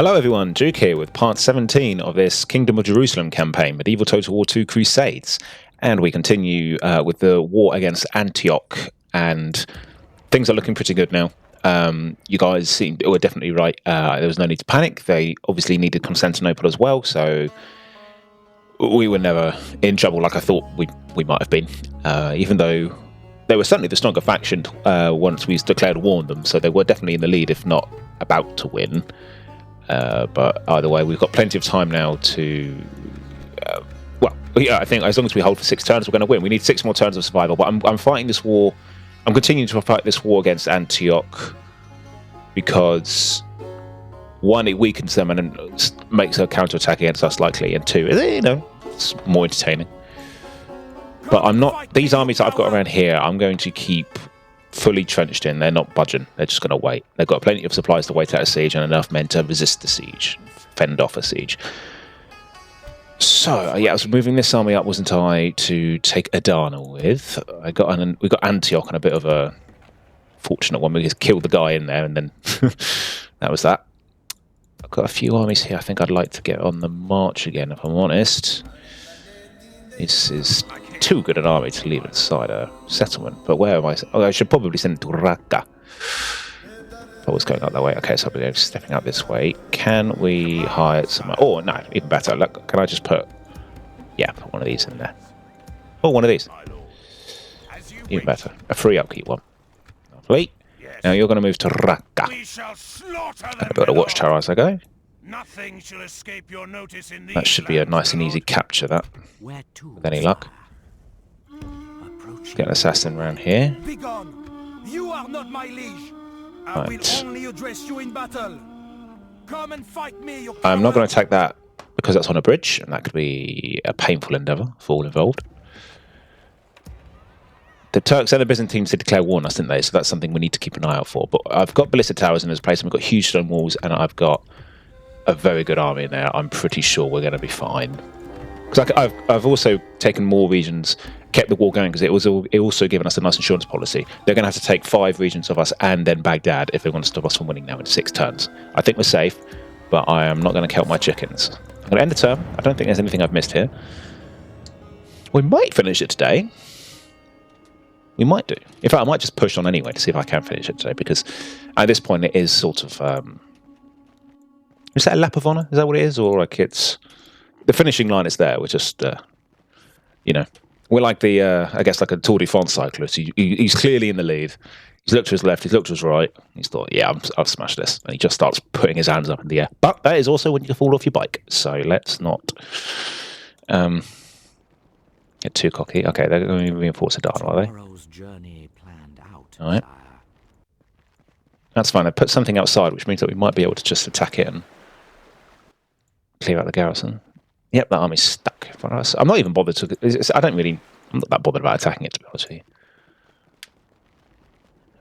Hello everyone, Duke here with part 17 of this Kingdom of Jerusalem campaign, Medieval Total War 2 Crusades. And we continue with the war against Antioch, and things are looking pretty good now. You guys were definitely right. There was no need to panic. They obviously needed Constantinople as well, so we were never in trouble like I thought we might have been, even though they were certainly the stronger faction once we declared war on them, so they were definitely in the lead, if not about to win. But either way, we've got plenty of time now to... I think as long as we hold for 6 turns, we're going to win. We need 6 more turns of survival, but I'm fighting this war... I'm continuing to fight this war against Antioch because, 1, it weakens them and makes a counterattack against us likely, and 2, it's more entertaining. But I'm not... These armies that I've got around here, I'm going to keep fully trenched in. They're not budging. They're just going to wait. They've got plenty of supplies to wait out a siege and enough men to resist the siege, fend off a siege. So yeah, I was moving this army up, wasn't I, to take Adana with. We got Antioch on a bit of a fortunate one. We just killed the guy in there, and then that was that. I've got a few armies here. I think I'd like to get on the march again, if I'm honest. This is too good an army to leave inside a settlement. But where am I? Oh, I should probably send it to Raqqa. If I was going up that way. Okay, so I'll be stepping out this way. Can we hire some... Oh, no, even better. Look, can I just put... Yeah, put one of these in there. Oh, one of these. Even better. A free upkeep one. Lovely. Now you're going to move to Raqqa. Going to build a watchtower as I go. Nothing shall escape your notice in these That should be a nice and easy capture, that. With any luck. Get an assassin around here. You are not my liege. I will only address you in battle. Come and fight me. I'm not going to attack that because that's on a bridge, and that could be a painful endeavour for all involved. The Turks and the Byzantines did declare war on us, didn't they? So that's something we need to keep an eye out for. But I've got ballista towers in this place, and we've got huge stone walls, and I've got a very good army in there. I'm pretty sure we're going to be fine. Because I've also taken more regions, kept the war going, because it also given us a nice insurance policy. They're going to have to take 5 regions of us and then Baghdad if they want to stop us from winning now in 6 turns. I think we're safe, but I am not going to count my chickens. I'm going to end the turn. I don't think there's anything I've missed here. We might finish it today. We might do. In fact, I might just push on anyway to see if I can finish it today, because at this point it is sort of... is that a lap of honour? Is that what it is? Or like it's... The finishing line is there. We're just, we're like the, I guess, like a Tour de France cyclist. He's clearly in the lead. He's looked to his left. He's looked to his right. He's thought, yeah, I've smashed this. And he just starts putting his hands up in the air. But that is also when you fall off your bike. So let's not get too cocky. Okay, they're going to reinforce Adana, are they? All right. That's fine. They put something outside, which means that we might be able to just attack it and clear out the garrison. Yep, that army's stuck in front of us. I'm not even bothered to... I'm not that bothered about attacking it, to be honest with you.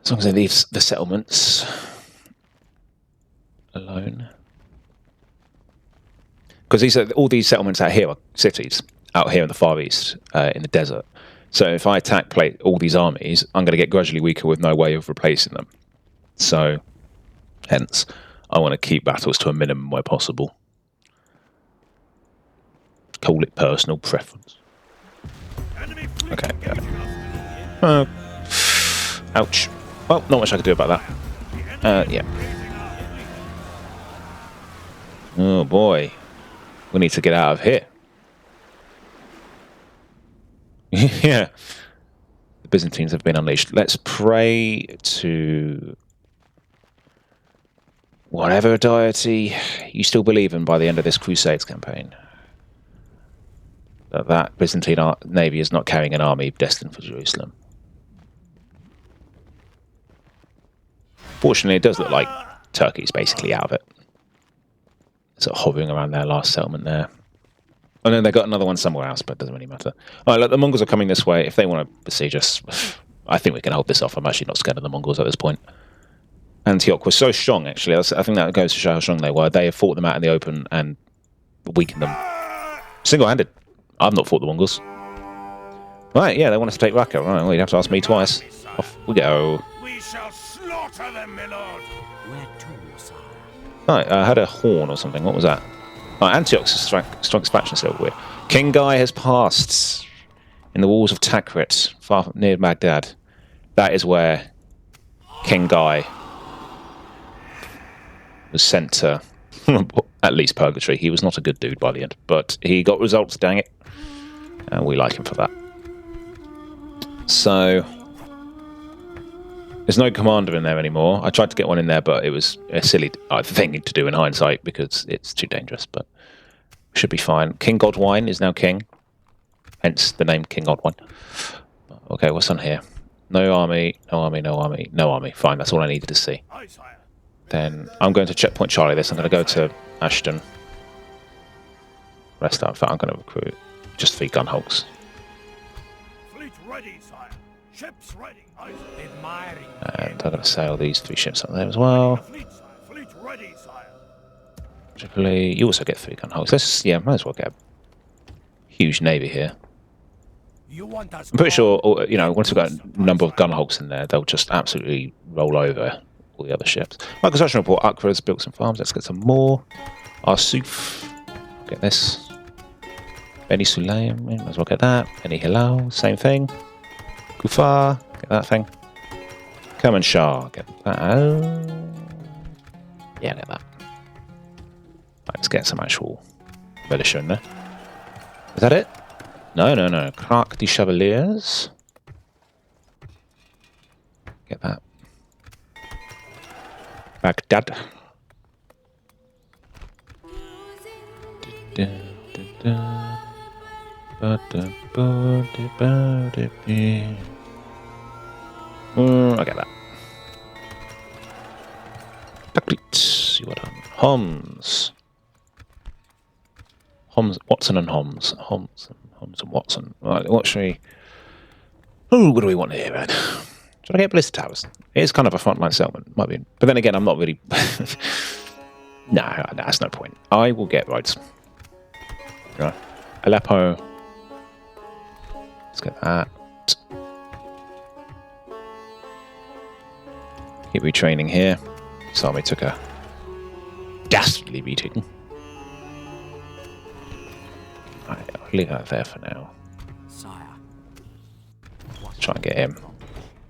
As long as they leave the settlements alone. Because all these settlements out here are cities, out here in the Far East, in the desert. So if I attack all these armies, I'm going to get gradually weaker with no way of replacing them. So, hence, I want to keep battles to a minimum where possible. Call it personal preference. Okay. Ouch. Well, not much I can do about that. Yeah. Oh boy. We need to get out of here. Yeah. The Byzantines have been unleashed. Let's pray to whatever deity you still believe in by the end of this Crusades campaign. That Byzantine navy is not carrying an army destined for Jerusalem. Fortunately, it does look like Turkey's basically out of it. Sort of hovering around their last settlement there. And then they got another one somewhere else, but it doesn't really matter. All right, look, the Mongols are coming this way. If they want to besiege us, I think we can hold this off. I'm actually not scared of the Mongols at this point. Antioch was so strong, actually. I think that goes to show how strong they were. They have fought them out in the open and weakened them single-handed. I've not fought the Mongols. Right, yeah, they want us to take Raqqa. Right, well, you'd have to ask me twice. Off we go. We shall slaughter them, my lord. Where to, sire? Right, I had a horn or something. What was that? Oh, Antioch's strong expansion is a little weird. King Guy has passed in the walls of Takrit, far near Baghdad. That is where King Guy was sent to at least purgatory. He was not a good dude by the end, but he got results, dang it. And we like him for that. So there's no commander in there anymore. I tried to get one in there, but it was a silly thing to do in hindsight because it's too dangerous, but we should be fine. King Godwine is now king, hence the name King Godwine. Okay, what's on here? No army, no army, no army, no army. Fine, that's all I needed to see. Then I'm going to checkpoint Charlie this. I'm going to go to Ashton. Rest up. I'm going to recruit just 3 gun hulks. Fleet ready, sire. Ships ready. And I'm going to sail these 3 ships up there as well. Fleet ready, sire. Tripoli. You also get 3 gun hulks. Let's, yeah, might as well get a huge navy here. I'm pretty sure, you know, once we've got a number of gun hulks in there, they'll just absolutely roll over all the other ships. My construction report, Akra's built some farms. Let's get some more. Arsuf. Get this. Beni Sulaim. Might as well get that. Beni Hilal. Same thing. Kufar. Get that thing. Kerman Shah. Get that. Yeah, get that. Right, let's get some actual militia in there. Is that it? No, no, no. Clark de Chevaliers. Get that. Baghdad. I get that. See what on Homs. Homs, Watson and Homs. Homs and Watson. Right, what should we... Oh, what do we want here, man? Should I get Ballista Towers? It is kind of a frontline settlement. Might be. But then again, I'm not really... No, that's no point. I will get roads. Right. Aleppo. Let's get that. Keep retraining here. This army took a dastardly beating. Right, I'll leave that there for now. Sire. Let's try and get him.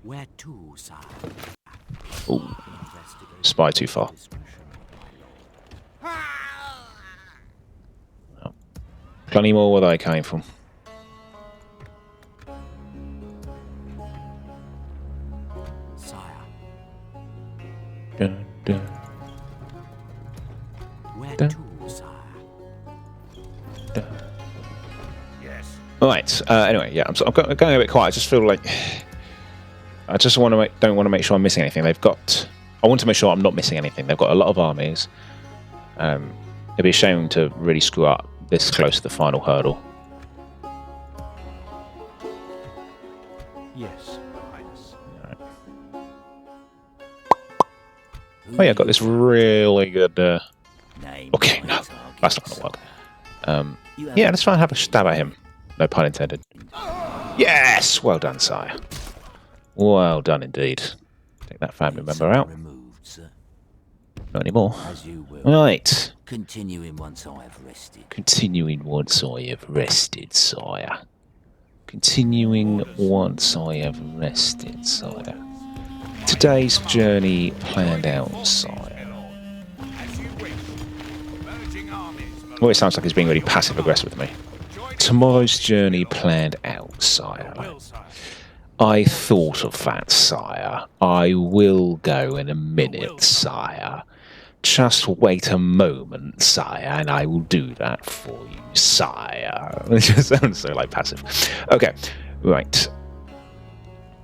Where to, sire? Ooh. Spy too far. Oh. Plenty more where they came from. Sire. Dun, dun. Where Dun. to, sire? Dun. Yes. All right. Anyway, yeah, I'm going a bit quiet. I just feel like I just don't want to make sure I'm missing anything. I want to make sure I'm not missing anything. They've got a lot of armies. It'd be a shame to really screw up this close to the final hurdle. Yes, Highness. Right. Oh yeah, I got this really good. Okay, no, that's not gonna work. Yeah, let's try and have a stab at him. No pun intended. Yes, well done, sire. Well done indeed. Take that family member out. Removed, sir. Not anymore. As you will. Right. Continuing once I have rested. Continuing once I have rested, sire. Continuing once I have rested, sire. Today's journey planned out, sire. Well, it sounds like he's being really passive-aggressive with me. Tomorrow's journey planned out, sire. I thought of that, sire. I will go in a minute, sire. Just wait a moment, sire, and I will do that for you, sire. It just sounds so, like, passive. Okay, right.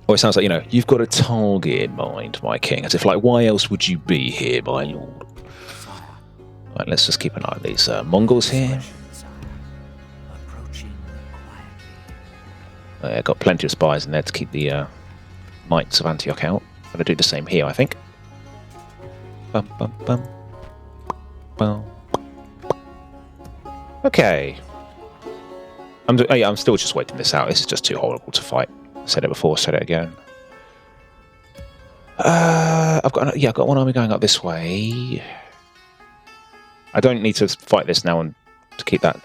Or it sounds like, you know, you've got a target in mind, my king. As if, like, why else would you be here, my lord? Right, let's just keep an eye on these Mongols here. I've got plenty of spies in there to keep the Knights of Antioch out. I'm going to do the same here, I think. Bum, bum, bum. Bum. Okay. I'm still just waiting this out. This is just too horrible to fight. I said it before, said it again. I've got one army going up this way. I don't need to fight this now and to keep that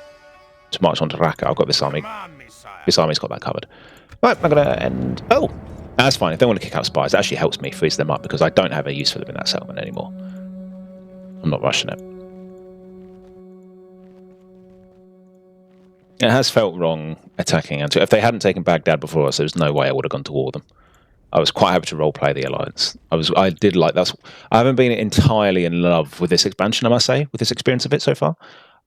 to march on to Raqqa. I've got this army. Command me, sire. This army's got that covered. Right, I'm going to end... Oh! That's fine. If they want to kick out spies, it actually helps me freeze them up because I don't have a use for them in that settlement anymore. I'm not rushing it. It has felt wrong attacking Antioch. If they hadn't taken Baghdad before us, there's no way I would have gone to war with them. I was quite happy to roleplay the alliance. I did like that. I haven't been entirely in love with this expansion, I must say, with this experience of it so far.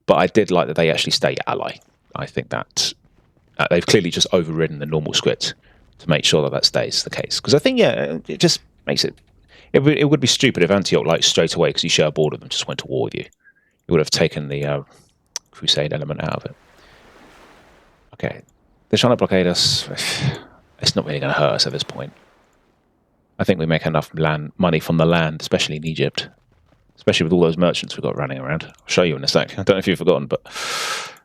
But I did like that they actually stay ally. I think that they've clearly just overridden the normal script to make sure that that stays the case. Because I think, yeah, it just makes it... It would be stupid if Antioch, like, straight away, because you share a border with them, just went to war with you. It would have taken the Crusade element out of it. Okay. They're trying to blockade us. It's not really going to hurt us at this point. I think we make enough money from the land, especially in Egypt. Especially with all those merchants we've got running around. I'll show you in a sec. I don't know if you've forgotten, but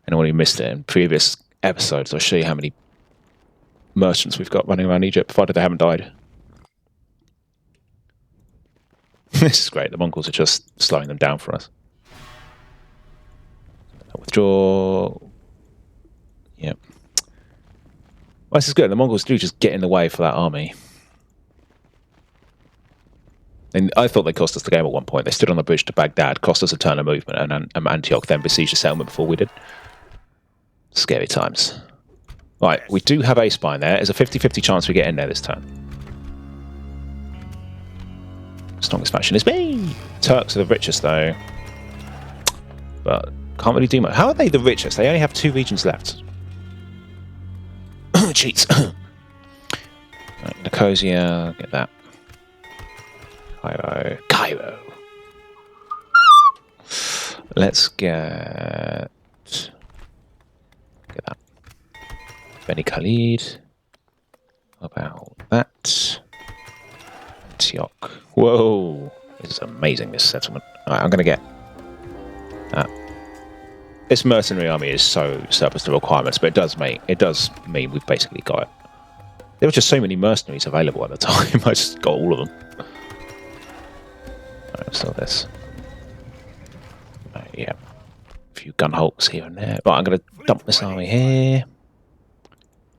anyone who missed it in previous episodes, I'll show you how many merchants we've got running around Egypt, provided they haven't died. This is great. The Mongols are just slowing them down for us. Withdraw. Yep. Well, this is good. The Mongols do just get in the way for that army. And I thought they cost us the game at one point. They stood on the bridge to Baghdad, cost us a turn of movement, and Antioch then besieged the settlement before we did. Scary times. Right, we do have a spine there. There's a 50-50 chance we get in there this turn. Strongest faction is me! Turks are the richest, though. But can't really do much. How are they the richest? They only have 2 regions left. Cheats. Right, Nicosia, get that. Cairo. Let's get that. Beni Khalid. How about that? Antioch. Whoa. This is amazing, this settlement. Alright, I'm going to get that. This mercenary army is so surplus to requirements, but it does mean we've basically got it. There were just so many mercenaries available at the time. I just got all of them. Alright, so this. Yeah. A few gun hulks here and there. Right, I'm going to dump this army here.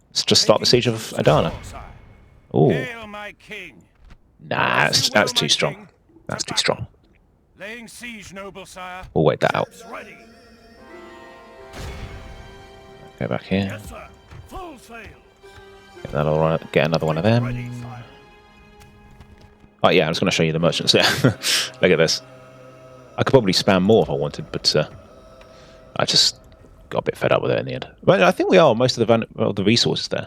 Let's just start the siege of Adana. Oh. Nah, that's too strong. That's too strong. We'll wait that out. Go back here. Get that all right. Get another one of them. Oh yeah, I'm just going to show you the merchants. Yeah, look at this. I could probably spam more if I wanted, but I just got a bit fed up with it in the end. But I think we are most of the resources there.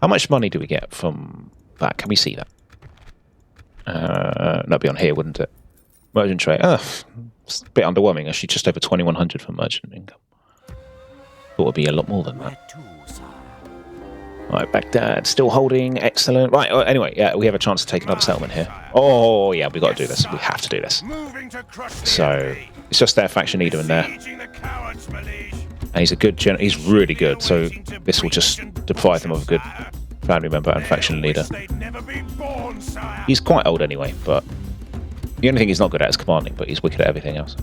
How much money do we get from that? Can we see that? That'd be on here, wouldn't it? Merchant trade. It's a bit underwhelming. Actually, just over 2,100 for merchant income. Thought it'd be a lot more than that. Right, Baghdad still holding. Excellent. Right. Anyway, yeah, we have a chance to take another settlement here. Oh yeah, we got to do this. We have to do this. So it's just their faction leader in there, and he's a good general. He's really good. So this will just deprive them of a good family member and faction leader. He's quite old anyway, but the only thing he's not good at is commanding. But he's wicked at everything else.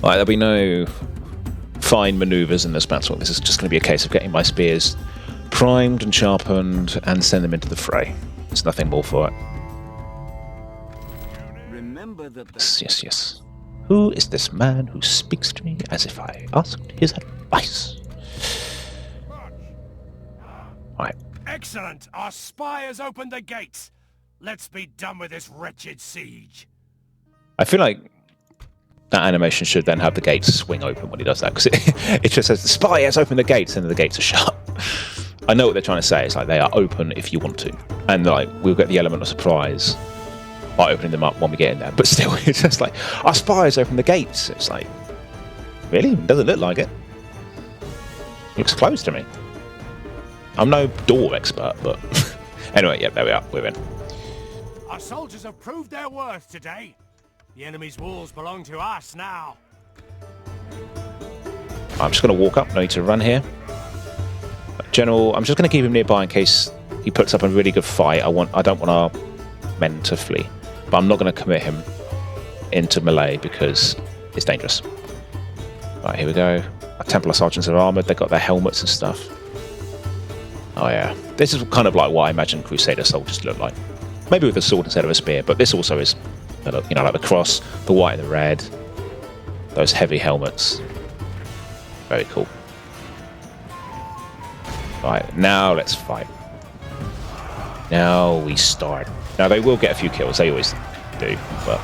Right, there'll be no fine manoeuvres in this battle. This is just going to be a case of getting my spears primed and sharpened and send them into the fray. There's nothing more for it. Remember that Yes. Who is this man who speaks to me as if I asked his advice? Right. Excellent! Our spy has opened the gates. Let's be done with this wretched siege. I feel like that animation should then have the gates swing open when he does that, because it just says the spy has opened the gates and the gates are shut. I know what they're trying to say. It's like they are open if you want to, and like we'll get the element of surprise by opening them up when we get in there. But still, it's just like our spy has opened the gates. It's like, really? It doesn't look like it. It looks closed to me. I'm no door expert, but anyway, yeah, there we are. We're in. Our soldiers have proved their worth today. The enemy's walls belong to us now. I'm just going to walk up. No need to run here. General, I'm just going to keep him nearby in case he puts up a really good fight. I don't want our men to flee, but I'm not going to commit him into melee because it's dangerous. Right, here we go. Our Templar sergeants are armoured. They've got their helmets and stuff. Oh yeah, this is kind of like what I imagine Crusader soldiers look like. Maybe with a sword instead of a spear, but this also is, you know, like the cross, the white and the red, those heavy helmets. Very cool. Right, now let's fight. Now we start. Now they will get a few kills, they always do, but...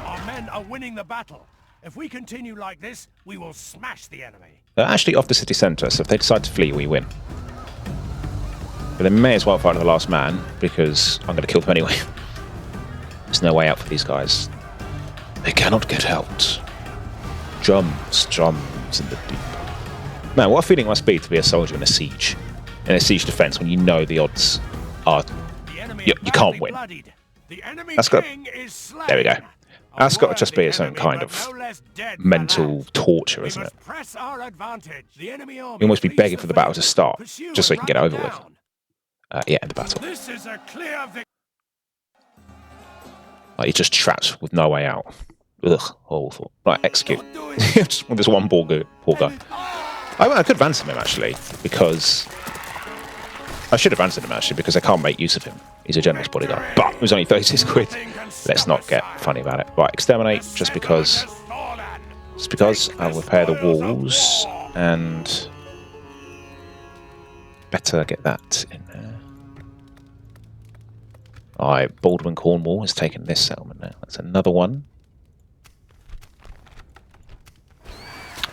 Our men are winning the battle. If we continue like this, we will smash the enemy. They're actually off the city centre, so if they decide to flee, we win. But they may as well fight to the last man, because I'm going to kill them anyway. There's no way out for these guys. They cannot get out. Drums, drums in the deep. Man, what a feeling it must be to be a soldier in a siege. In a siege defence, when you know the odds are... You can't win. That's got... There we go. That's got to just be its own kind of mental torture, isn't it? You almost be begging for the battle to start, just so you can get it over with. Yeah, end the battle. Like, you're just trapped with no way out. Ugh, awful. Right, execute. Just with this one poor guy. I could ransom him, actually, because... I should have ransomed him, actually, because I can't make use of him. He's a generous bodyguard. But it was only 36 quid. Let's not get funny about it. Right, exterminate, just because... Just because I'll repair the walls, and... Better get that in there. Alright, Baldwin Cornwall has taken this settlement now. That's another one.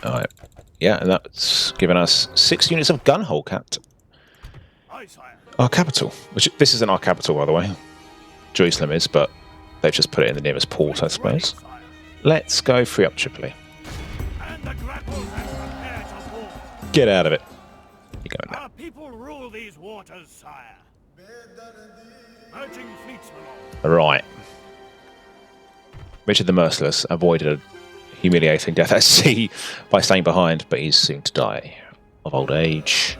Alright. Yeah, and that's given us 6 units of gunhole capped. Our capital, which this isn't our capital, by the way. Jerusalem is, but they've just put it in the nearest port, I suppose. Let's go free up Tripoli. Get out of it. You're going there. Our people rule these waters, sire. Merging fleets, Right. Richard the Merciless avoided a humiliating death at sea by staying behind, but he's soon to die of old age.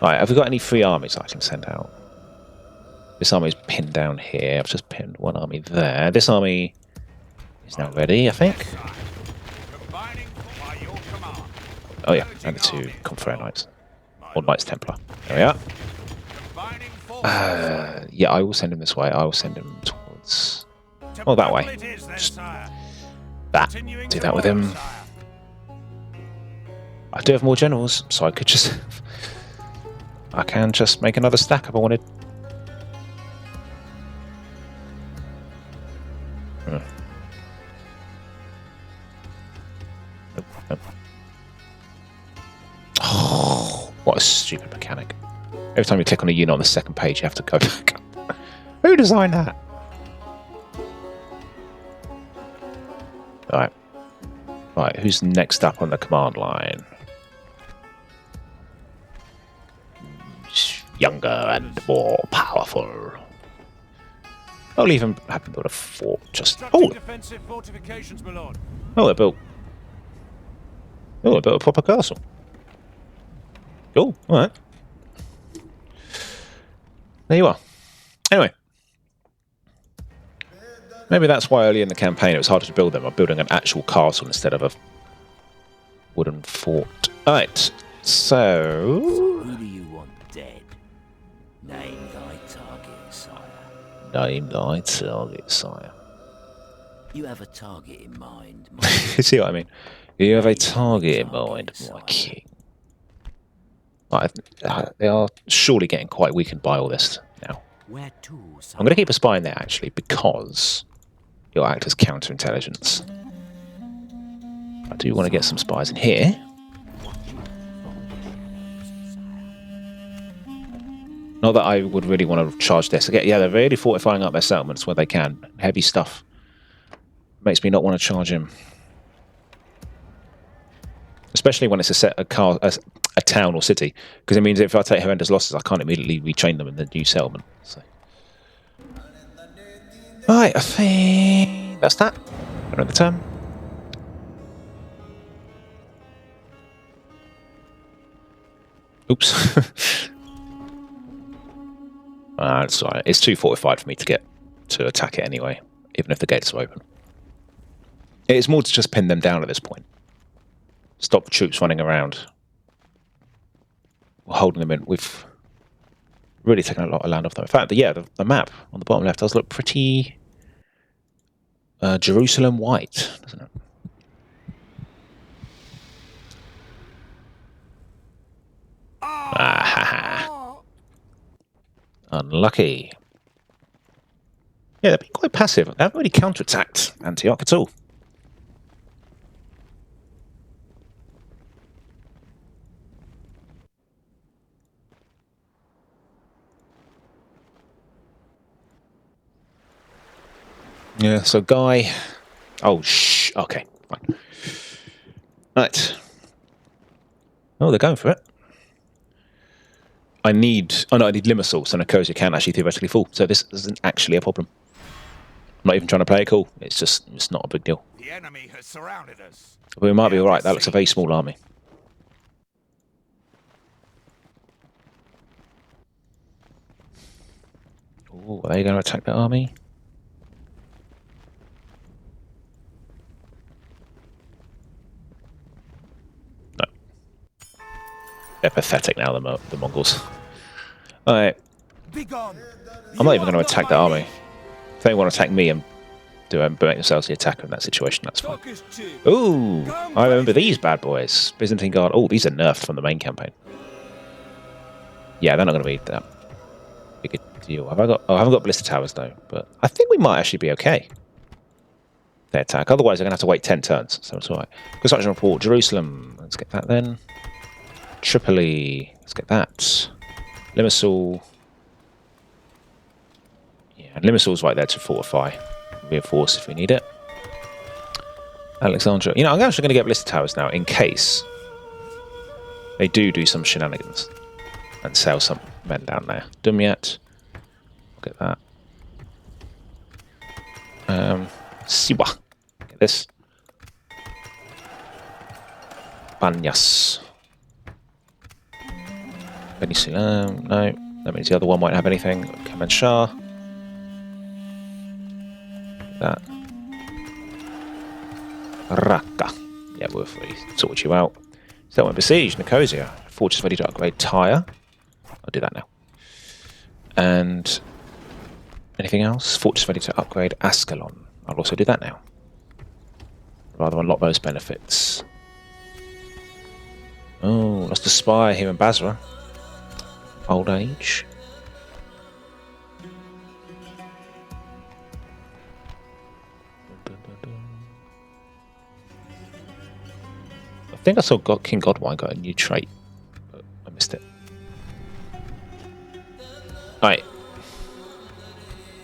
Right, have we got any free armies I can send out? This army's pinned down here. I've just pinned one army there. This army is now ready, I think. Oh yeah, and the 2 Confrere Knights. Or Knights Templar. There we are. Yeah, I will send him this way. I will send him towards... Oh, that way. Just that. Do that with him. I do have more generals, so I could just... I can just make another stack if I wanted. Nope, nope. Oh, what a stupid mechanic. Every time you click on a unit on the second page, you have to go back. Who designed that? Right. Right, who's next up on the command line? Younger and more powerful. I'll even have them build a fort. Just oh, oh, they built. Oh, they built a proper castle. Cool. All right. There you are. Anyway, maybe that's why early in the campaign it was harder to build them. I'm building an actual castle instead of a wooden fort. All right. So. Who do you want dead? Name thy target, sire. Name thy target, sire. You have a target in mind, You see what I mean? You have a target in mind, my king. Right, they are surely getting quite weakened by all this now. Where to, I'm going to keep a spy in there, actually, because you'll act as counterintelligence. I do want to get some spies in here. Not that I would really want to charge this. Again, yeah, they're really fortifying up their settlements where they can. Heavy stuff. Makes me not want to charge him. Especially when it's a town or city. Because it means if I take horrendous losses, I can't immediately retrain them in the new settlement. So. Right, I think that's that. Another turn. Oops. That's alright. It's too fortified for me to get to attack it anyway, even if the gates are open. It's more to just pin them down at this point. Stop the troops running around. We're holding them in. We've really taken a lot of land off them. In fact, the map on the bottom left does look pretty Jerusalem white, doesn't it? Unlucky. Yeah, they've been quite passive. They haven't really counterattacked Antioch at all. Yeah, so Guy... Oh, shh. Okay, fine. Right. Oh, they're going for it. I need Limassol, so Nicosia can actually theoretically fall. So this isn't actually a problem. I'm not even trying to play it cool. It's not a big deal. The enemy has surrounded us. But we might be alright. That looks a very small army. Oh, are they going to attack that army? No. They're pathetic now, the Mongols. Alright. I'm not even going to attack that army. If they want to attack me and make themselves the attacker in that situation, that's fine. Ooh, I remember these bad boys. Byzantine Guard. Oh, these are nerfed from the main campaign. Yeah, they're not going to be that big a deal. Have I got? Oh, I haven't got Blister Towers though, but I think we might actually be okay. They attack. Otherwise, they're going to have to wait 10 turns, so it's alright. Construction report. Jerusalem. Let's get that then. Tripoli. Let's get that. Limassol. Yeah, and Limassol's right there to fortify. Reinforce if we need it. Alexandria. You know, I'm actually going to get Blister Towers now in case they do some shenanigans and sail some men down there. Dumyat. Look at that. Siwa. Get this. Banyas. Benisulam. No. That means the other one won't have anything. Kaman Shah. That. Raqqa. Yeah, we'll sort you out. So that won't besiege. Nicosia. Fortress ready to upgrade. Tyre. I'll do that now. And anything else? Fortress ready to upgrade. Ascalon. I'll also do that now. Rather unlock those benefits. Oh, lost a spy here in Basra. Old age. I think I saw King Godwine got a new trait, but I missed it. Alright.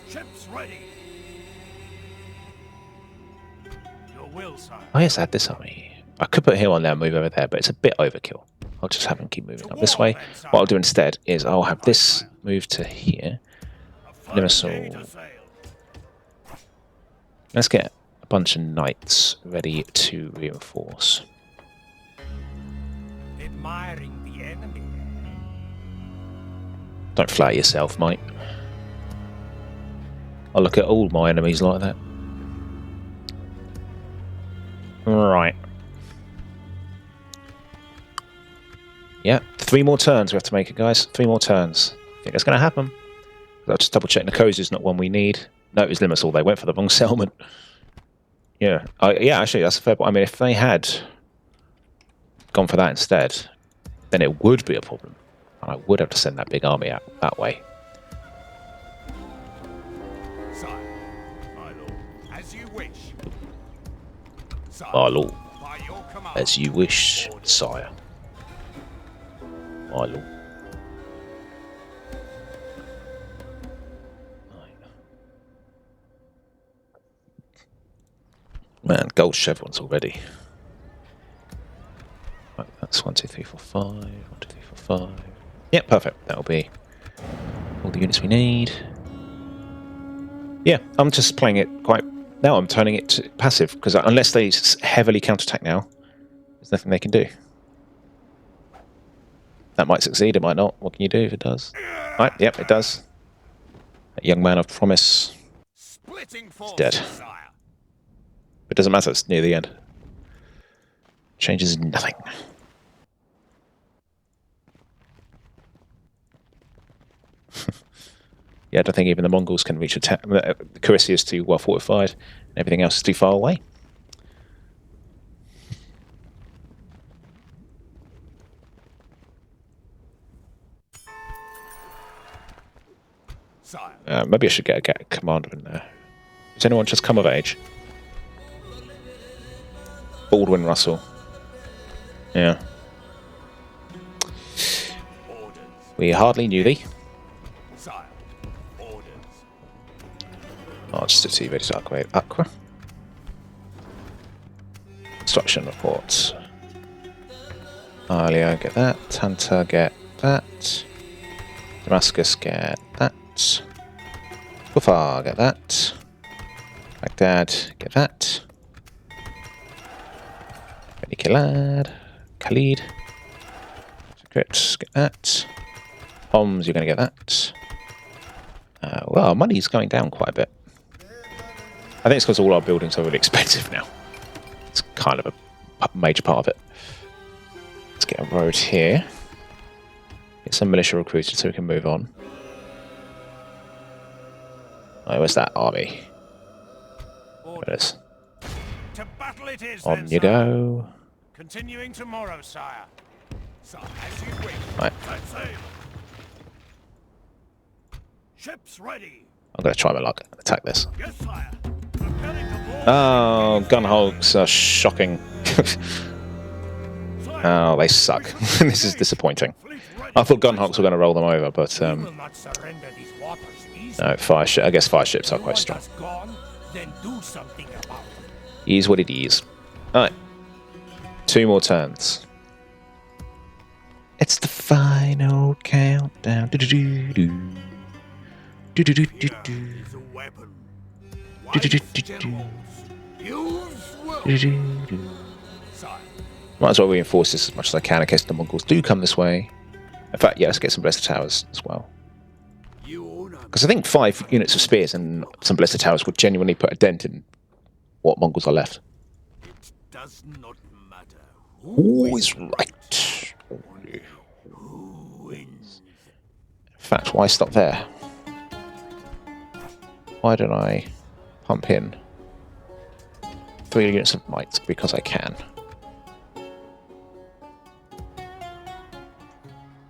Ships ready. Your will, sire. I just had this army. I could put him on there and move over there, but it's a bit overkill. I'll just have him keep moving up this way. What I'll do instead is I'll have this move to here. Limassol. Let's get a bunch of knights ready to reinforce. Admiring the enemy. Don't flatter yourself, mate. I look at all my enemies like that. Right. Yeah, 3 more turns we have to make it, guys. 3 more turns. I think that's going to happen. I'll just double check Nicosia is not one we need. No, it was Limassol. They went for the wrong settlement. Yeah, yeah. Actually, that's a fair point. I mean, if they had gone for that instead, then it would be a problem, and I would have to send that big army out that way. Sire, my lord, as you wish. Sire, My lord, by your command. as you wish, sire. My lord. Man, gold chevrons already. Right, that's 1, 2, 3, 4, 5. 1, 2, 3, 4, 5. Yeah, perfect. That'll be all the units we need. Yeah, I'm just playing it quite... Now I'm turning it to passive, because unless they heavily counterattack now, there's nothing they can do. That might succeed, it might not. What can you do if it does? Right, yep, it does. That young man of promise. Splitting It's forces, dead. sire. It doesn't matter, it's near the end. Changes nothing. Yeah, I don't think even the Mongols can reach Crusades is too well fortified, and everything else is too far away. Sire. Maybe I should get a commander in there. Has anyone just come of age? Baldwin Russell. Yeah. Orders. We hardly knew thee. Sire. Orders. Oh, just a TV to upgrade Aqua. Construction reports. Alia, get that. Tanta, get that. Damascus, get that. Kufar, get that. Baghdad, get that. Benikilad, Khalid. Secrets, get that. Homs, you're going to get that. Well, our money's going down quite a bit. I think it's because all our buildings are really expensive now. It's kind of a major part of it. Let's get a road here. Get some militia recruited so we can move on. Oh, where's that army? There it is. To battle it is, On then, you sire. go. Continuing tomorrow, sire. Sire, as you wish. Right. Let's sail. Ships ready. I'm going to try my luck and attack this. Yes, sire. Preparing to board. Oh, gun hulks are shocking. Oh, they suck. This is disappointing. Fleet ready. I thought gun hulks were going to roll them over, but We will not surrender these waters easily. no, I guess fire ships are quite Want strong. us gone? Then do something about it. Is what it is. Alright. 2 more turns. It's the final countdown. Do-do-do-do. Do-do-do-do-do. Is a weapon. Do-do-do-do-do. Use will. Do-do-do-do. Sire. Might as well reinforce this as much as I can in case the Mongols do come this way. In fact, yeah, let's get some Blessed Towers as well. Because I think 5 units of spears and some Blessed Towers would genuinely put a dent in what Mongols are left. It does not matter Who is right? who wins. In fact, why stop there? Why don't I pump in 3 units of might because I can?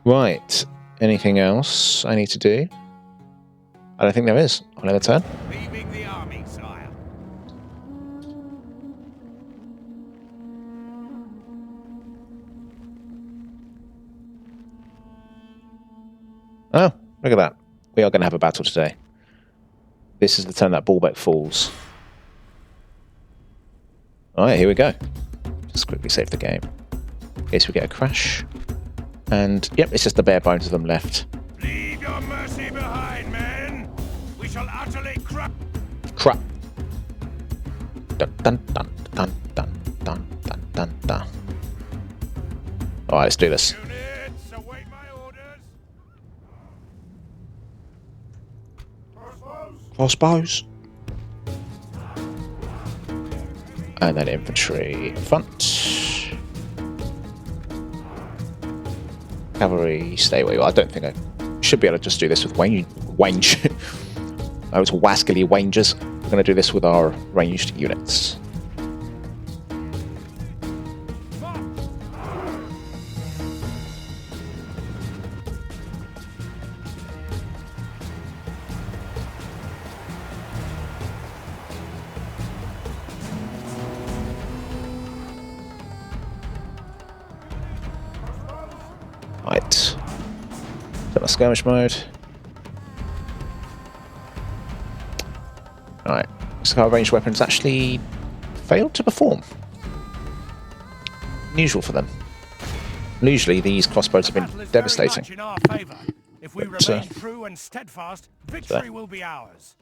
Right. Anything else I need to do? I don't think there is. On another turn. Leaving the army, sire. Oh, look at that. We are going to have a battle today. This is the turn that Baalbek falls. Alright, here we go. Just quickly save the game. In case we get a crash. And, yep, it's just the bare bones of them left. Leave your mercy behind, men. We shall utterly crush. Crap. Dun dun dun dun dun dun dun dun dun. Alright, let's do this. Units, await my orders. Crossbows. And then infantry in front. Cavalry, stay where you are. I don't think I should be able to just do this with range. Those wascally wangers. We're going to do this with our ranged units. Right. Set my skirmish mode. Right. So our ranged weapons actually failed to perform. Unusual for them. Usually these crossbows have Battle been is very devastating. much in our favor. If we But, remain true and steadfast, victory will be ours.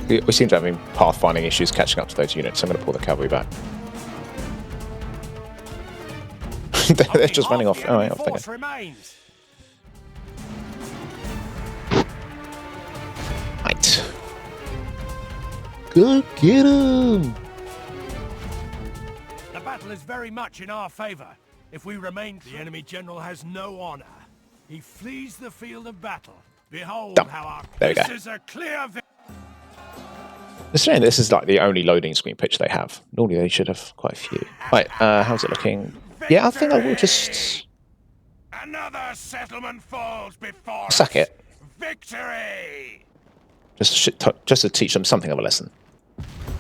We seem to have having pathfinding issues catching up to those units, so I'm going to pull the cavalry back. They're just running off. All right, off they go. Remains. Right. Go get him! The battle is very much in our favor. If we remain, the enemy general has no honor. He flees the field of battle. Behold Done. how our There we go. this is a clear It's saying this is like the only loading screen pitch they have. Normally they should have quite a few. Right, how's it looking? Yeah, I think I will just Another settlement falls before sack us. it. Victory! Just to teach them something of a lesson.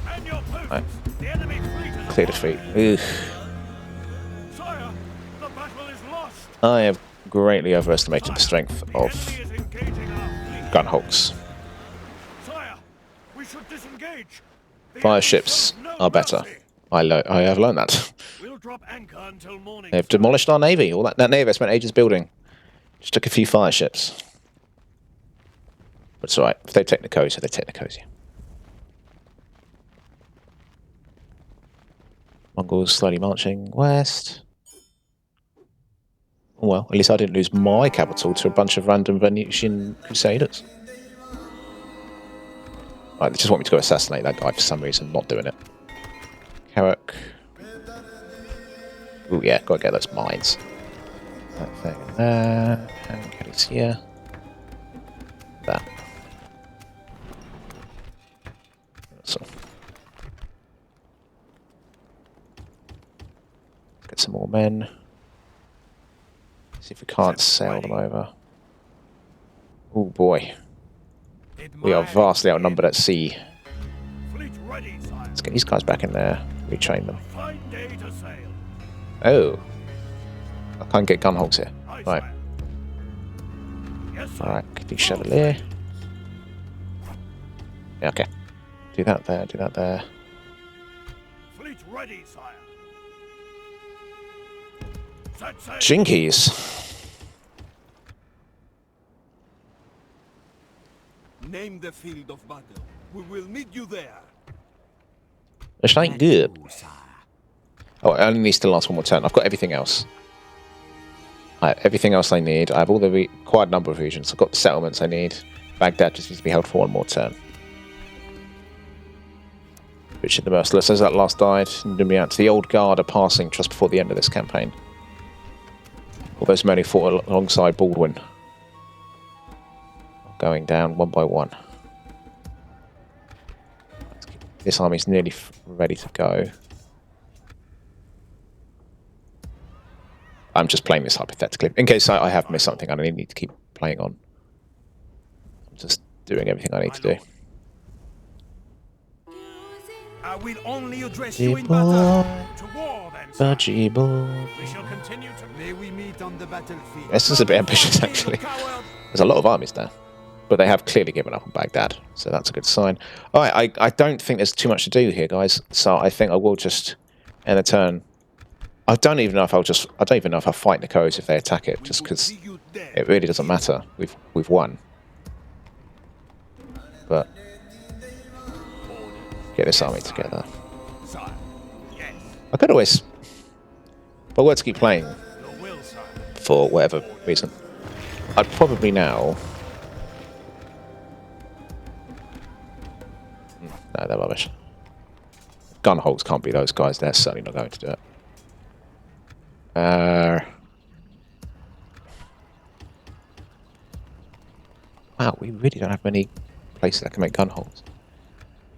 And your posts. Right. The enemy fleet is Clear defeat. Ugh. Sire, the battle is lost. I have greatly overestimated the strength The of enemy is engaging our fleet. gunhawks. Sire, we should disengage. The Fire enemy ships shows no are better. mercy. I have learned that. We'll drop anchor until morning. They've demolished our navy. All that navy I spent ages building. Just took a few fire ships. But it's alright. If they take Nicosia, they take Nicosia. Mongols slowly marching west. Well, at least I didn't lose my capital to a bunch of random Venetian crusaders. Right, they just want me to go assassinate that guy for some reason. Not doing it. Carrick. Oh yeah, gotta get those mines. That thing there. And Caddy's here. That. So. Get some more men. See if we can't sail them over. Oh boy. We are vastly outnumbered at sea. Fleet ready, sire. Let's get these guys back in there. Retrain them. Fine day to sail. Oh. I can't get gunhogs here. Aye, Right. sire. Yes, sir. Alright, do Chevalier. Yeah, okay. Do that there, do that there. Fleet ready, sire. Set sail. Jinkies. Name the field of battle. We will meet you there. This ain't good. Oh, it only needs to last one more turn. I've got everything else. Everything else I need. I have all the required number of regions. I've got the settlements I need. Baghdad just needs to be held for one more turn. Richard the Merciless, as that last died, to the old guard are passing just before the end of this campaign. All those men who fought alongside Baldwin. Going down one by one. This army's nearly ready to go. I'm just playing this hypothetically. In case I have missed something and I need to keep playing on. I'm just doing everything I need to do. I will only address you in battle. To war, then, sir. Budgie boy. We shall continue to... May we meet on the battlefield. This is a bit ambitious, actually. There's a lot of armies there. But they have clearly given up on Baghdad, so that's a good sign. Alright, I don't think there's too much to do here, guys. So I think I will just end the turn. I don't even know if I'll fight Nicosia if they attack it, just because it really doesn't matter. We've won. But get this army together. I could always, if I were to keep playing for whatever reason, I'd probably now. No, they're rubbish. Gunhogs can't be those guys. They're certainly not going to do it. Wow, we really don't have many places that can make gunholes.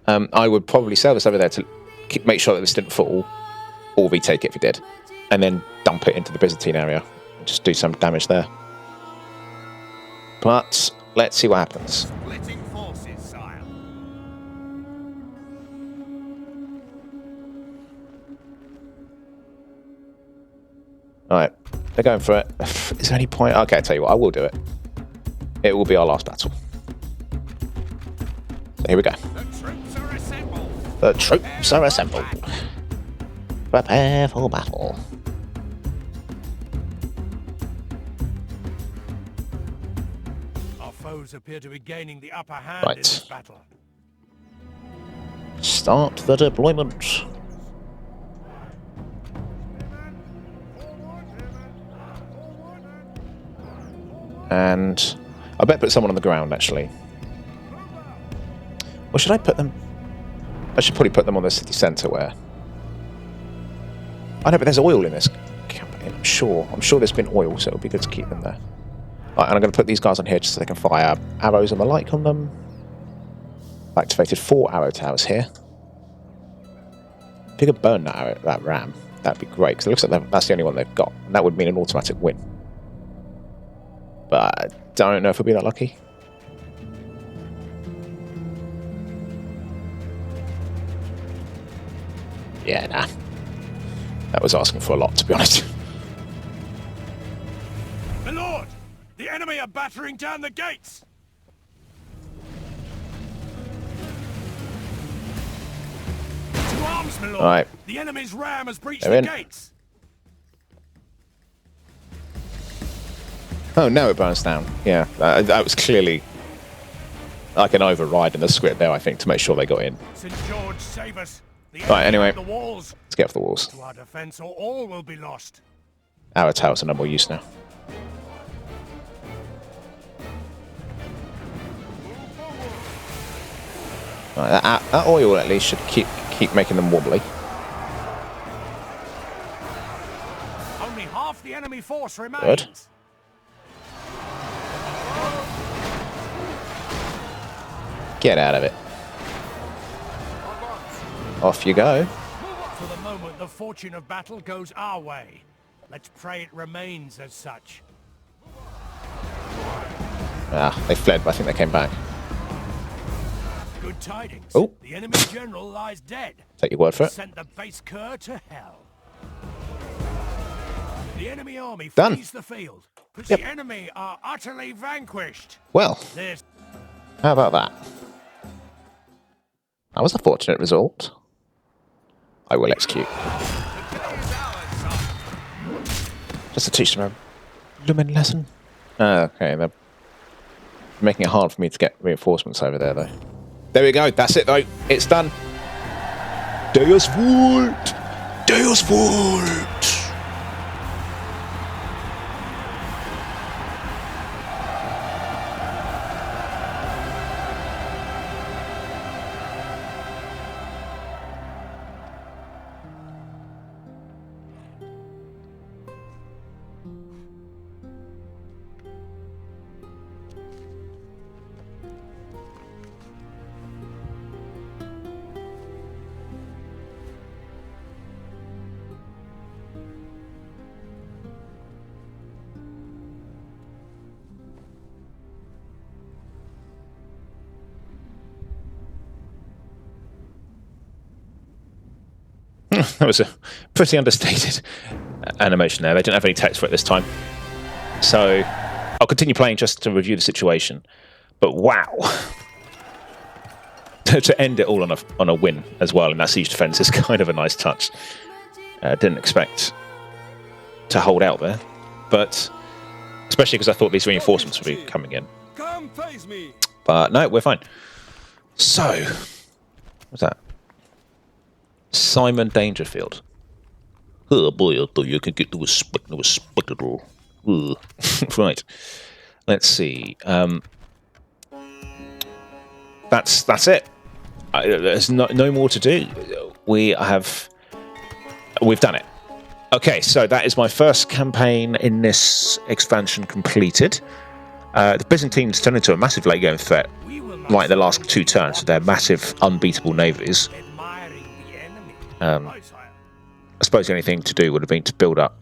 I would probably sail this over there to make sure that this didn't fall, or retake it if it did, and then dump it into the Byzantine area and just do some damage there. But let's see what happens. Splitting forces, sire. Alright, they're going for it. Is there any point? Okay, I'll tell you what, I will do it. It will be our last battle. So here we go. The troops are assembled. The troops are assembled. Prepare for battle. Our foes appear to be gaining the upper hand in this battle. Start the deployment. And I better put someone on the ground, actually. Or should I put them... I should probably put them on the city centre where... I know, but there's oil in this campaign, I'm sure. I'm sure there's been oil, so it'll be good to keep them there. Right, and I'm going to put these guys on here just so they can fire arrows and the like on them. I've activated 4 arrow towers here. If you could burn that ram, that'd be great, because it looks like that's the only one they've got. And that would mean an automatic win. But I don't know if we'll be that lucky. Yeah, nah. That was asking for a lot, to be honest. My lord! The enemy are battering down the gates! To arms, my lord! Right. The enemy's ram has breached They're the in. gates! Oh, no, it burns down. Yeah, that was clearly like an override in the script there, I think, to make sure they got in. St. George save us! The Right, anyway. The walls. Let's get off the walls. To our defense, or all will be lost. Arrow towers are no more use now. Right, that oil at least should keep making them wobbly. Only half the enemy force remains. Good. Get out of it. Off you go. For the moment, the fortune of battle goes our way. Let's pray it remains as such. Ah, they fled, but I think they came back. Good tidings. Oh. The enemy general lies dead. Take your word for it. Sent the base cur to hell. The enemy army Done. flees the field. But Yep. the enemy are utterly vanquished. Well, There's how about that? That was a fortunate result. I will execute. Just to teach them a lumen lesson. Okay, they're making it hard for me to get reinforcements over there, though. There we go. That's it, though. It's done. Deus Vult! Deus Vult! That was a pretty understated animation there. They didn't have any text for it this time. So I'll continue playing just to review the situation. But wow. To end it all on a win as well in that siege defense is kind of a nice touch. Didn't expect to hold out there. But especially because I thought these reinforcements would be coming in. come face me. But no, we're fine. So, what's that? Simon Dangerfield. Oh boy, I thought you could get to a spectacle. Right. Let's see. That's it. There's no more to do. We've done it. Okay, so that is my first campaign in this expansion completed. The Byzantines turned into a massive late game threat, like the last 2 turns, with their massive, unbeatable navies. I suppose the only thing to do would have been to build up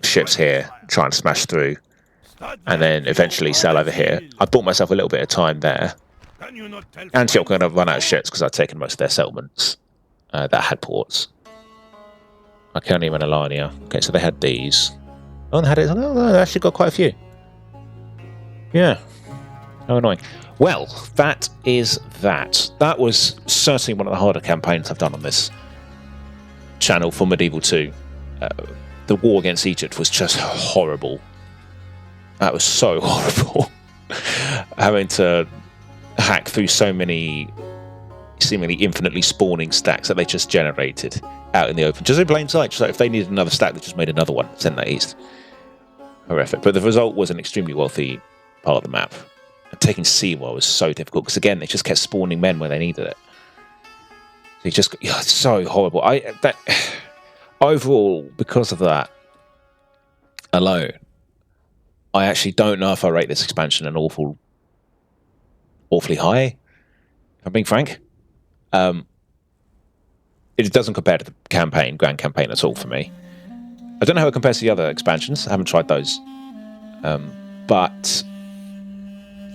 ships here, try and smash through, and then eventually sail over here. I bought myself a little bit of time there. Antioch are going to run out of ships because I've taken most of their settlements that had ports. Iconium and Alania. Okay, so they had these. Oh, they had it. Oh, they actually got quite a few. Yeah. How annoying. Well, that is that. That was certainly one of the harder campaigns I've done on this channel for Medieval 2. The war against Egypt was just horrible. That was so horrible. Having to hack through so many seemingly infinitely spawning stacks that they just generated out in the open, just in plain sight. Just like if they needed another stack, they just made another one, send that east. Horrific. But the result was an extremely wealthy part of the map. And taking Seawall was so difficult because again, they just kept spawning men where they needed it. So you just, it's so horrible. Overall, because of that alone, I actually don't know if I rate this expansion an awfully high, if I'm being frank. It doesn't compare to the grand campaign at all for me. I don't know how it compares to the other expansions. I haven't tried those. But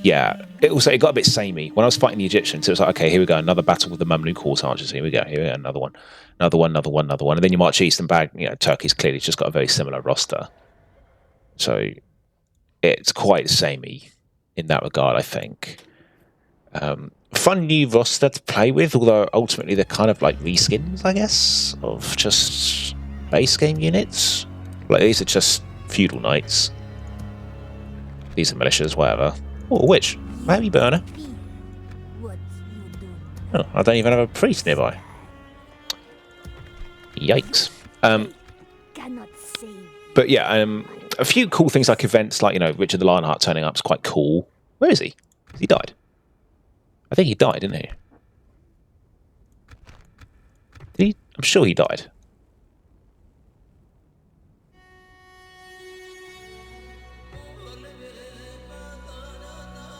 yeah, it got a bit samey. When I was fighting the Egyptians, it was like, okay, here we go, another battle with the Mamluk horse archers. Here we go, another one. And then you march east and back, Turkey's clearly just got a very similar roster. So it's quite samey in that regard, I think. Fun new roster to play with, although ultimately they're kind of like reskins, I guess, of just base game units. Like these are just feudal knights. These are militias, whatever. Oh, a witch. Maybe burner. Oh, I don't even have a priest nearby. Yikes. But yeah, a few cool things like events like, Richard the Lionheart turning up is quite cool. Where is he? Has he died? I think he died, didn't he? Did he? I'm sure he died.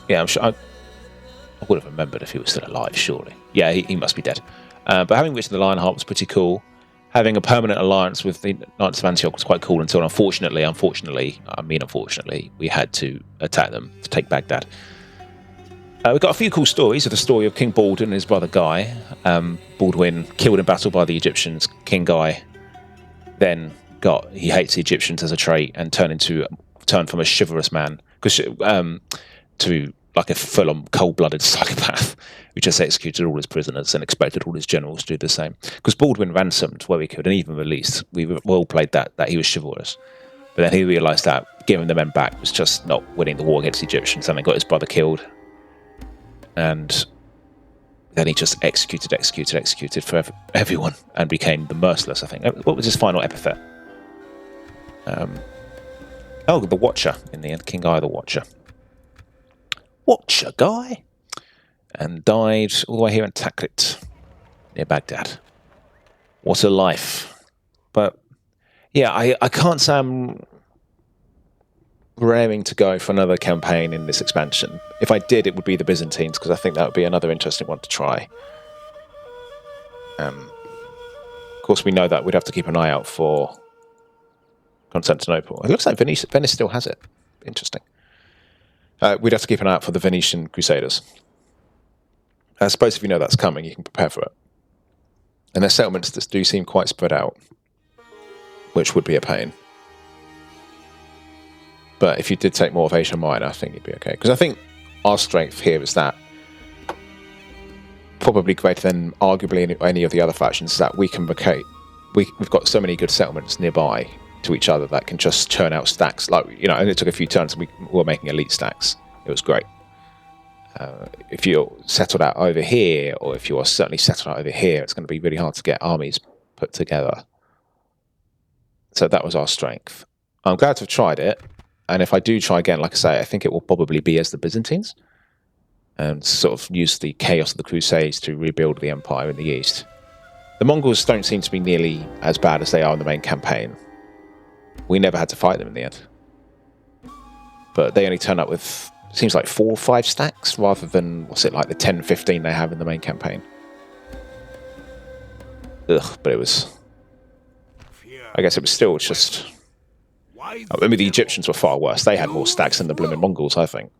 Yeah, I'm sure. I would have remembered if he was still alive, surely. Yeah, he must be dead. But having Richard the Lionheart was pretty cool. Having a permanent alliance with the Knights of Antioch was quite cool until unfortunately, we had to attack them to take Baghdad. We've got a few cool stories of the story of King Baldwin and his brother Guy. Baldwin killed in battle by the Egyptians. King Guy then he hates the Egyptians as a trait and turned from a chivalrous man to like a full-on cold-blooded psychopath who just executed all his prisoners and expected all his generals to do the same. Because Baldwin ransomed where he could and even released. We all played that he was chivalrous. But then he realised that giving the men back was just not winning the war against the Egyptians, and then got his brother killed. And then he just executed for everyone and became the merciless, I think. What was his final epithet? The Watcher in the end. King Guy the Watcher. Watcher Guy! And died all the way here in Takrit, near Baghdad. What a life. But yeah, I can't say I'm raring to go for another campaign in this expansion. If I did, it would be the Byzantines, because I think that would be another interesting one to try. Of course, we know that we'd have to keep an eye out for Constantinople. It looks like Venice still has it. Interesting. We'd have to keep an eye out for the Venetian Crusaders. I suppose if you know that's coming, you can prepare for it. And their settlements do seem quite spread out, which would be a pain. But if you did take more of Asia Minor, I think you'd be okay. Because I think our strength here is that, probably greater than arguably any of the other factions, is that we can locate. We've got so many good settlements nearby to each other that can just churn out stacks. Like, and it took a few turns and we were making elite stacks. It was great. If you're settled out over here, or if you are certainly settled out over here, it's going to be really hard to get armies put together. So that was our strength. I'm glad to have tried it. And if I do try again, like I say, I think it will probably be as the Byzantines, and sort of use the chaos of the Crusades to rebuild the empire in the east. The Mongols don't seem to be nearly as bad as they are in the main campaign. We never had to fight them in the end. But they only turn up with, seems like 4 or 5 stacks, rather than, the 10, 15 they have in the main campaign. Ugh, but it was... I guess it was still just... the Egyptians were far worse. They had more stacks than the blooming Mongols, I think.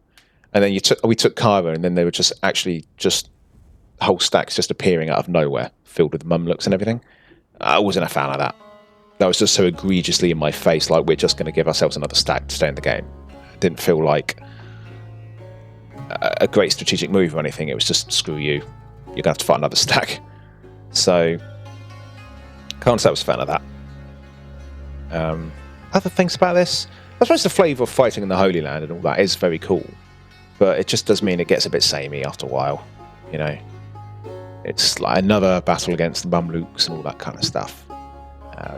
And then we took Cairo, and then they were just whole stacks just appearing out of nowhere, filled with Mamluks and everything. I wasn't a fan of that. That was just so egregiously in my face, like we're just going to give ourselves another stack to stay in the game. It didn't feel like a great strategic move or anything. It was just, screw you. You're going to have to fight another stack. So, can't say I was a fan of that. Other things about this? I suppose the flavour of fighting in the Holy Land and all that is very cool. But it just does mean it gets a bit samey after a while, It's like another battle against the Mamluks and all that kind of stuff.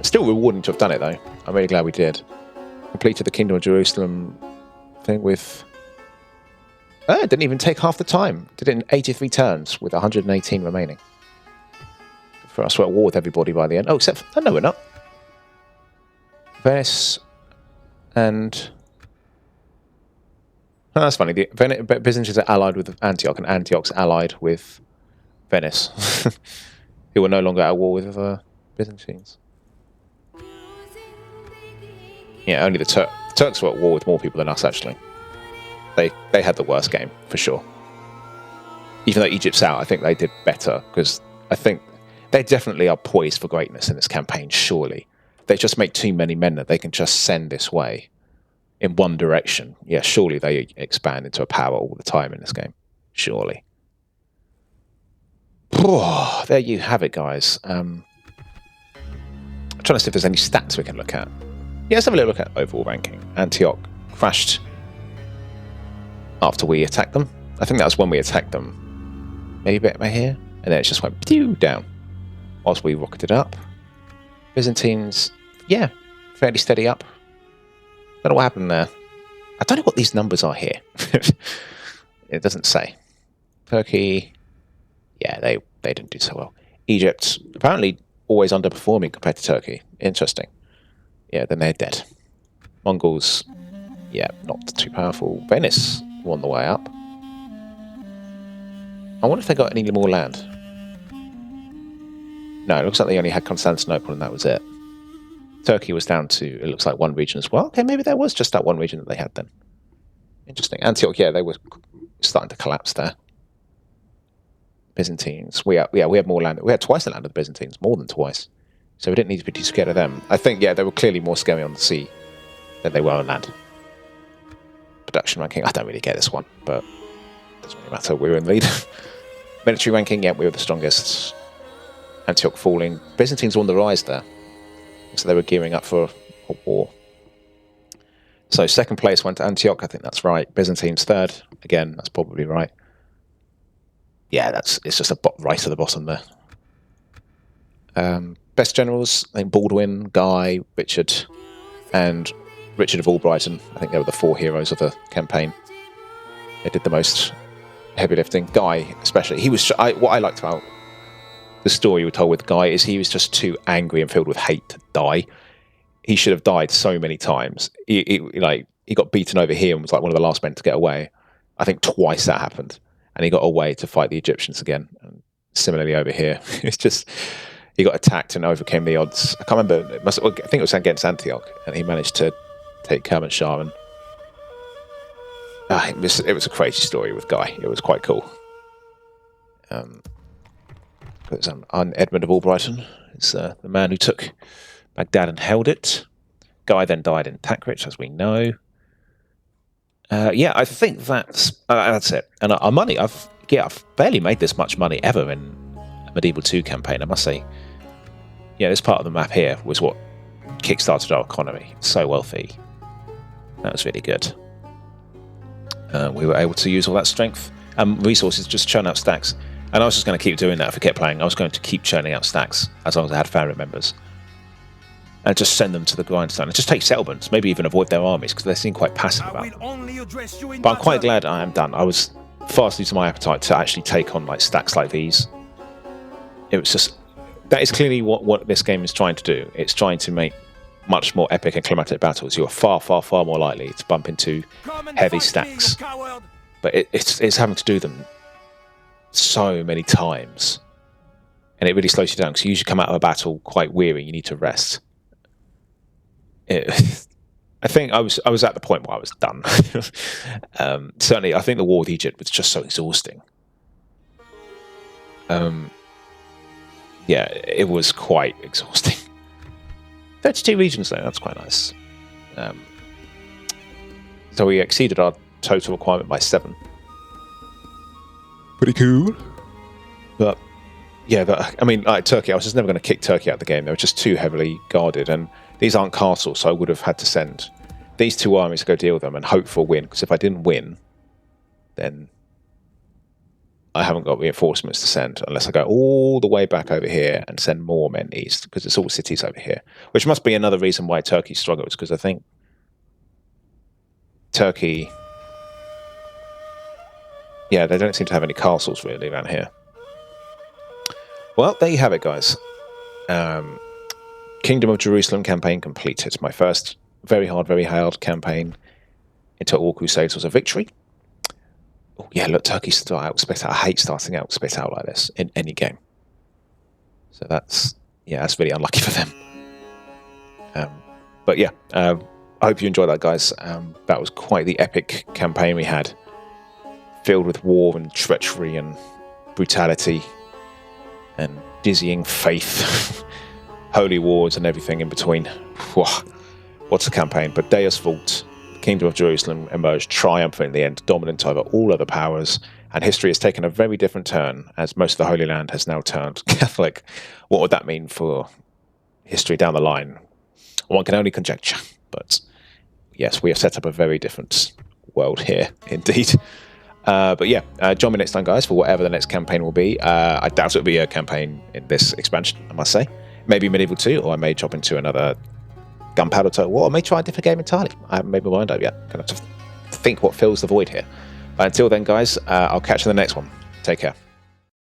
Still rewarding to have done it, though. I'm really glad we did. Completed the Kingdom of Jerusalem thing with... it didn't even take half the time. Did it in 83 turns with 118 remaining. For us, we're at war with everybody by the end. Oh, except for... Oh, no, we're not. Venice and... Oh, that's funny. The Byzantines are allied with Antioch, and Antioch's allied with Venice, who are no longer at war with Byzantines. Yeah, only the Turks were at war with more people than us, actually. They had the worst game, for sure. Even though Egypt's out, I think they did better, because I think they definitely are poised for greatness in this campaign, surely. They just make too many men that they can just send this way in one direction. Yeah, surely they expand into a power all the time in this game. Surely. Oh, there you have it, guys. I'm trying to see if there's any stats we can look at. Yeah, let's have a little look at overall ranking. Antioch crashed after we attacked them. I think that was when we attacked them. Maybe a bit right here. And then it just went pew down whilst we rocketed up. Byzantines, yeah, fairly steady up. Don't know what happened there. I don't know what these numbers are here. It doesn't say. Turkey, yeah, they didn't do so well. Egypt, apparently always underperforming compared to Turkey. Interesting. Yeah, then they're dead. Mongols, yeah, not too powerful. Venice won the way up. I wonder if they got any more land. No, it looks like they only had Constantinople and that was it. Turkey was down to, it looks like, one region as well. Okay, maybe there was just that one region that they had then. Interesting. Antioch, yeah, they were starting to collapse there. Byzantines, we had more land. We had twice the land of the Byzantines, more than twice. So we didn't need to be too scared of them. I think, yeah, they were clearly more scary on the sea than they were on land. Production ranking, I don't really get this one, but it doesn't really matter. We were in the lead. Military ranking, yeah, we were the strongest. Antioch falling. Byzantines were on the rise there. So they were gearing up for a war. So second place went to Antioch, I think that's right. Byzantines third, again, that's probably right. Yeah, it's just right at the bottom there. Best generals, I think Baldwin, Guy, Richard, and Richard of Albrighton. I think they were the four heroes of the campaign. They did the most heavy lifting. Guy, especially, what I liked about the story we told with Guy is he was just too angry and filled with hate to die. He should have died so many times. He got beaten over here and was like one of the last men to get away. I think twice that happened, and he got away to fight the Egyptians again. And similarly over here, it's just he got attacked and overcame the odds. I can't remember. I think it was against Antioch, and he managed to take Kermanshah. And it was a crazy story with Guy. It was quite cool. Edmund of Albrighton is the man who took Baghdad and held it. Guy then died in Takrit, as we know. Yeah, I think that's it. And our money, I've barely made this much money ever in a Medieval 2 campaign, I must say. Yeah, this part of the map here was what kickstarted our economy. So wealthy. That was really good. We were able to use all that strength and resources, just churn out stacks. And I was just going to keep doing that if we kept playing. I was going to keep churning out stacks as long as I had family members. And just send them to the grindstone. And just take settlements, maybe even avoid their armies, because they seem quite passive about them. But I'm quite glad I am done. I was fast losing my appetite to actually take on like stacks like these. It was just... That is clearly what this game is trying to do. It's trying to make much more epic and climatic battles. You're far, far, far more likely to bump into heavy stacks. But it's having to do them so many times, and it really slows you down because you usually come out of a battle quite weary. You need to rest. I think I was at the point where I was done. Certainly, I think the war with Egypt was just so exhausting. Yeah, it was quite exhausting. 32 regions though, that's quite nice. So we exceeded our total requirement by 7. Pretty cool. But yeah, I mean, like Turkey, I was just never going to kick Turkey out of the game. They were just too heavily guarded, and these aren't castles, so I would have had to send these 2 armies to go deal with them and hope for a win, because if I didn't win, then I haven't got reinforcements to send unless I go all the way back over here and send more men east, because it's all cities over here, which must be another reason why Turkey struggles, because I think Turkey, yeah, they don't seem to have any castles really around here. Well, there you have it, guys. Kingdom of Jerusalem campaign completed. My first very hard campaign into all Crusades was a victory. Oh, yeah, look, Turkey start out split out. I hate starting out split out like this in any game. So that's really unlucky for them. But yeah, I hope you enjoyed that, guys. That was quite the epic campaign we had, filled with war and treachery and brutality and dizzying faith, holy wars and everything in between. What's a campaign? But Deus Vult, Kingdom of Jerusalem, emerged triumphant in the end, dominant over all other powers, and history has taken a very different turn as most of the Holy Land has now turned Catholic. What would that mean for history down the line? One can only conjecture, but yes, we have set up a very different world here, indeed. But yeah, join me next time, guys, for whatever the next campaign will be. I doubt it'll be a campaign in this expansion, I must say. Maybe Medieval 2, or I may chop into another Gunpowder Total War, or I may try a different game entirely. I haven't made my mind up yet. Kind of think what fills the void here. But until then, guys, I'll catch you in the next one. Take care.